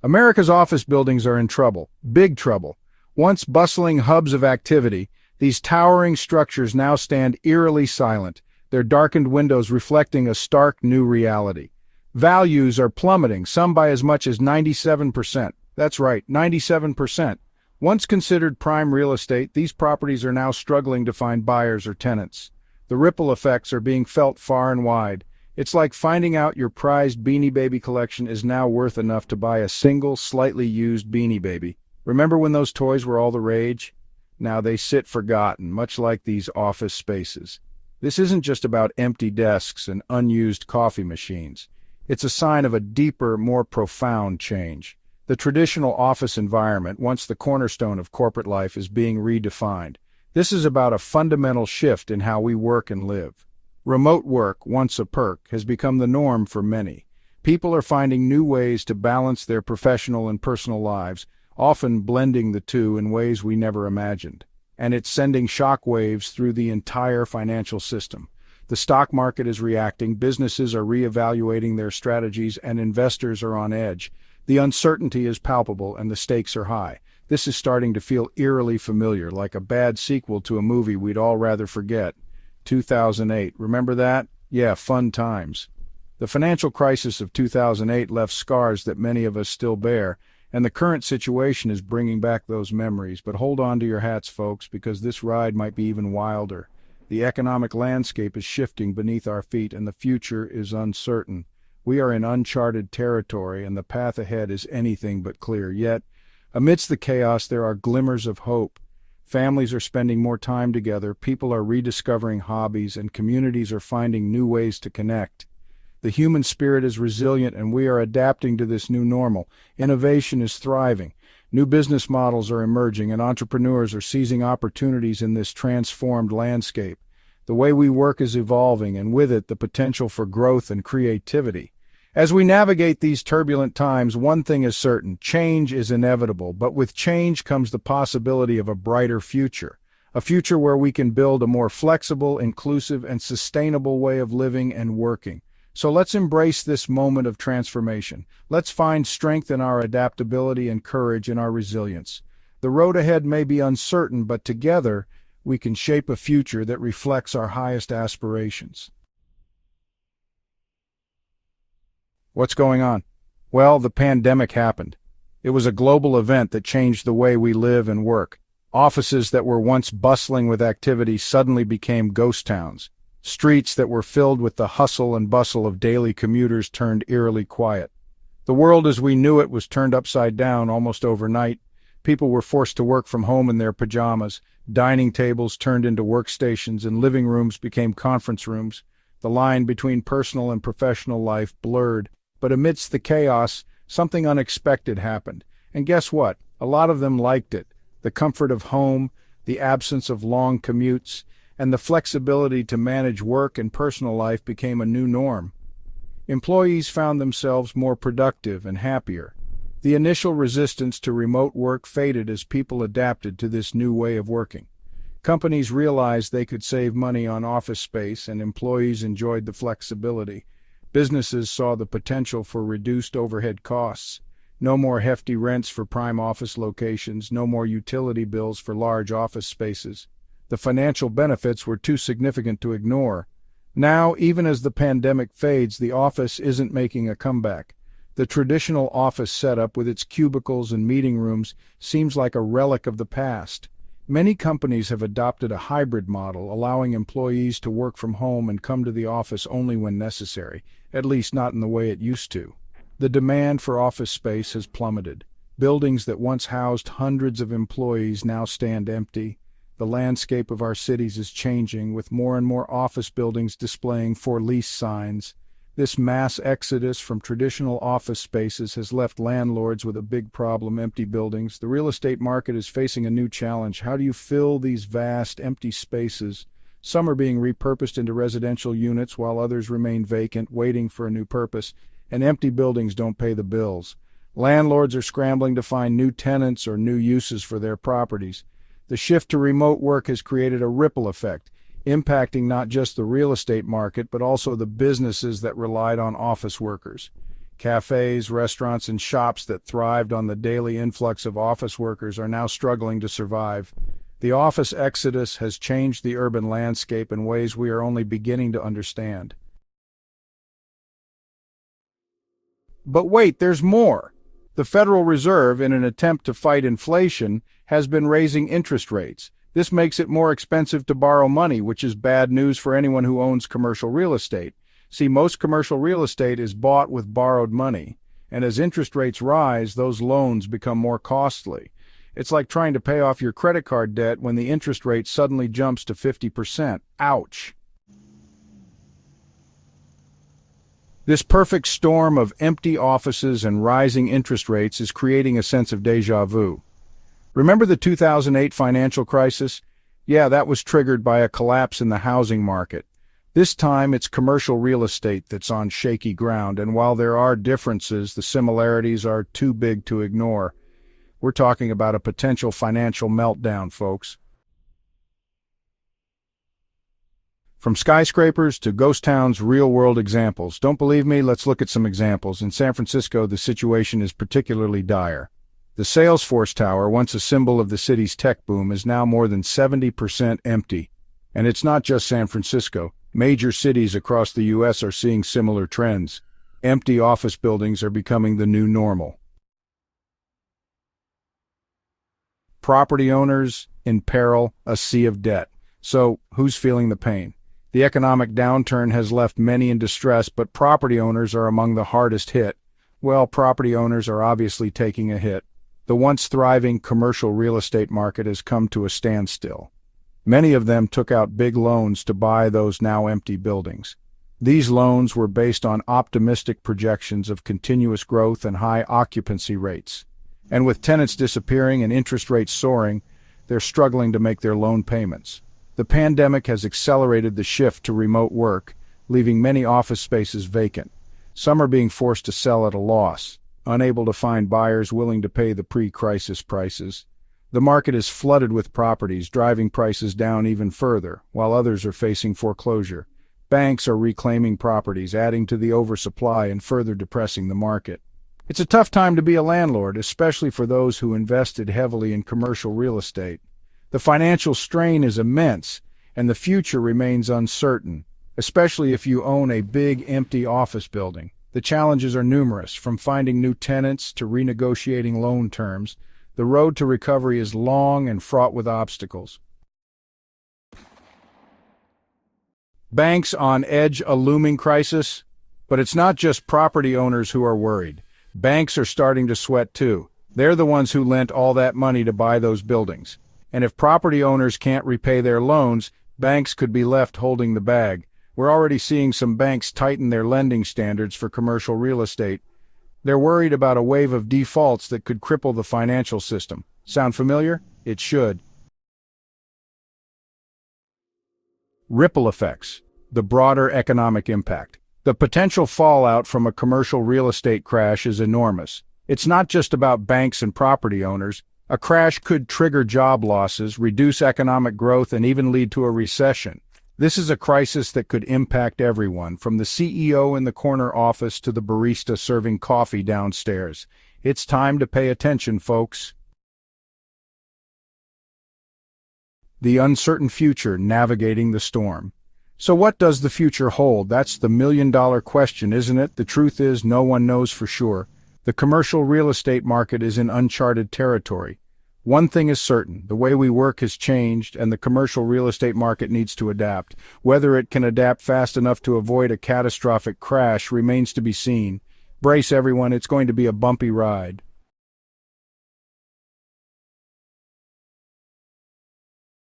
America's office buildings are in trouble, big trouble. Once bustling hubs of activity, these towering structures now stand eerily silent, their darkened windows reflecting a stark new reality. Values are plummeting, some by as much as 97%. That's right, 97%. Once considered prime real estate, these properties are now struggling to find buyers or tenants. The ripple effects are being felt far and wide. It's like finding out your prized Beanie Baby collection is now worth enough to buy a single, slightly used Beanie Baby. Remember when those toys were all the rage? Now they sit forgotten, much like these office spaces. This isn't just about empty desks and unused coffee machines. It's a sign of a deeper, more profound change. The traditional office environment, once the cornerstone of corporate life, is being redefined. This is about a fundamental shift in how we work and live. Remote work, once a perk, has become the norm for many. People are finding new ways to balance their professional and personal lives, often blending the two in ways we never imagined. And it's sending shockwaves through the entire financial system. The stock market is reacting, businesses are reevaluating their strategies, and investors are on edge. The uncertainty is palpable and the stakes are high. This is starting to feel eerily familiar, like a bad sequel to a movie we'd all rather forget. 2008, remember that? Yeah, fun times. The financial crisis of 2008 left scars that many of us still bear, and the current situation is bringing back those memories. But hold on to your hats, folks, because this ride might be even wilder. The economic landscape is shifting beneath our feet, and the future is uncertain. We are in uncharted territory, and the path ahead is anything but clear. Yet, amidst the chaos, there are glimmers of hope. Families are spending more time together, people are rediscovering hobbies, and communities are finding new ways to connect. The human spirit is resilient, and we are adapting to this new normal. Innovation is thriving. New business models are emerging, and entrepreneurs are seizing opportunities in this transformed landscape. The way we work is evolving, and with it, the potential for growth and creativity. As we navigate these turbulent times, one thing is certain: change is inevitable, but with change comes the possibility of a brighter future. A future where we can build a more flexible, inclusive, and sustainable way of living and working. So let's embrace this moment of transformation. Let's find strength in our adaptability and courage in our resilience. The road ahead may be uncertain, but together we can shape a future that reflects our highest aspirations. What's going on? Well, the pandemic happened. It was a global event that changed the way we live and work. Offices that were once bustling with activity suddenly became ghost towns. Streets that were filled with the hustle and bustle of daily commuters turned eerily quiet. The world as we knew it was turned upside down almost overnight. People were forced to work from home in their pajamas. Dining tables turned into workstations, and living rooms became conference rooms. The line between personal and professional life blurred. But amidst the chaos, something unexpected happened. And guess what? A lot of them liked it. The comfort of home, the absence of long commutes, and the flexibility to manage work and personal life became a new norm. Employees found themselves more productive and happier. The initial resistance to remote work faded as people adapted to this new way of working. Companies realized they could save money on office space, and employees enjoyed the flexibility. Businesses saw the potential for reduced overhead costs. No more hefty rents for prime office locations, no more utility bills for large office spaces. The financial benefits were too significant to ignore. Now, even as the pandemic fades, the office isn't making a comeback. The traditional office setup with its cubicles and meeting rooms seems like a relic of the past. Many companies have adopted a hybrid model, allowing employees to work from home and come to the office only when necessary, at least not in the way it used to. The demand for office space has plummeted. Buildings that once housed hundreds of employees now stand empty. The landscape of our cities is changing, with more and more office buildings displaying for lease signs. This mass exodus from traditional office spaces has left landlords with a big problem: empty buildings. The real estate market is facing a new challenge. How do you fill these vast, empty spaces? Some are being repurposed into residential units, while others remain vacant, waiting for a new purpose. And empty buildings don't pay the bills. Landlords are scrambling to find new tenants or new uses for their properties. The shift to remote work has created a ripple effect, impacting not just the real estate market, but also the businesses that relied on office workers. Cafes, restaurants, and shops that thrived on the daily influx of office workers are now struggling to survive. The office exodus has changed the urban landscape in ways we are only beginning to understand. But wait, there's more. The Federal Reserve, in an attempt to fight inflation, has been raising interest rates. This makes it more expensive to borrow money, which is bad news for anyone who owns commercial real estate. See, most commercial real estate is bought with borrowed money, and as interest rates rise, those loans become more costly. It's like trying to pay off your credit card debt when the interest rate suddenly jumps to 50%. Ouch! This perfect storm of empty offices and rising interest rates is creating a sense of déjà vu. Remember the 2008 financial crisis? Yeah, that was triggered by a collapse in the housing market. This time it's commercial real estate that's on shaky ground, and while there are differences, the similarities are too big to ignore. We're talking about a potential financial meltdown, folks. From skyscrapers to ghost towns, real-world examples. Don't believe me? Let's look at some examples. In San Francisco, the situation is particularly dire. The Salesforce Tower, once a symbol of the city's tech boom, is now more than 70% empty. And it's not just San Francisco. Major cities across the U.S. are seeing similar trends. Empty office buildings are becoming the new normal. Property owners in peril, a sea of debt. So, who's feeling the pain? The economic downturn has left many in distress, but property owners are among the hardest hit. Well, property owners are obviously taking a hit. The once thriving commercial real estate market has come to a standstill. Many of them took out big loans to buy those now empty buildings. These loans were based on optimistic projections of continuous growth and high occupancy rates. And with tenants disappearing and interest rates soaring, they're struggling to make their loan payments. The pandemic has accelerated the shift to remote work, leaving many office spaces vacant. Some are being forced to sell at a loss, unable to find buyers willing to pay the pre-crisis prices. The market is flooded with properties, driving prices down even further, while others are facing foreclosure. Banks are reclaiming properties, adding to the oversupply and further depressing the market. It's a tough time to be a landlord, especially for those who invested heavily in commercial real estate. The financial strain is immense, and the future remains uncertain, especially if you own a big, empty office building. The challenges are numerous, from finding new tenants to renegotiating loan terms. The road to recovery is long and fraught with obstacles. Banks on edge, a looming crisis? But it's not just property owners who are worried. Banks are starting to sweat too. They're the ones who lent all that money to buy those buildings. And if property owners can't repay their loans, banks could be left holding the bag. We're already seeing some banks tighten their lending standards for commercial real estate. They're worried about a wave of defaults that could cripple the financial system. Sound familiar? It should. Ripple effects. The broader economic impact. The potential fallout from a commercial real estate crash is enormous. It's not just about banks and property owners. A crash could trigger job losses, reduce economic growth, and even lead to a recession. This is a crisis that could impact everyone, from the CEO in the corner office to the barista serving coffee downstairs. It's time to pay attention, folks. The uncertain future, navigating the storm. So what does the future hold? That's the million-dollar question, isn't it? The truth is, no one knows for sure. The commercial real estate market is in uncharted territory. One thing is certain, the way we work has changed, and the commercial real estate market needs to adapt. Whether it can adapt fast enough to avoid a catastrophic crash remains to be seen. Brace everyone, it's going to be a bumpy ride.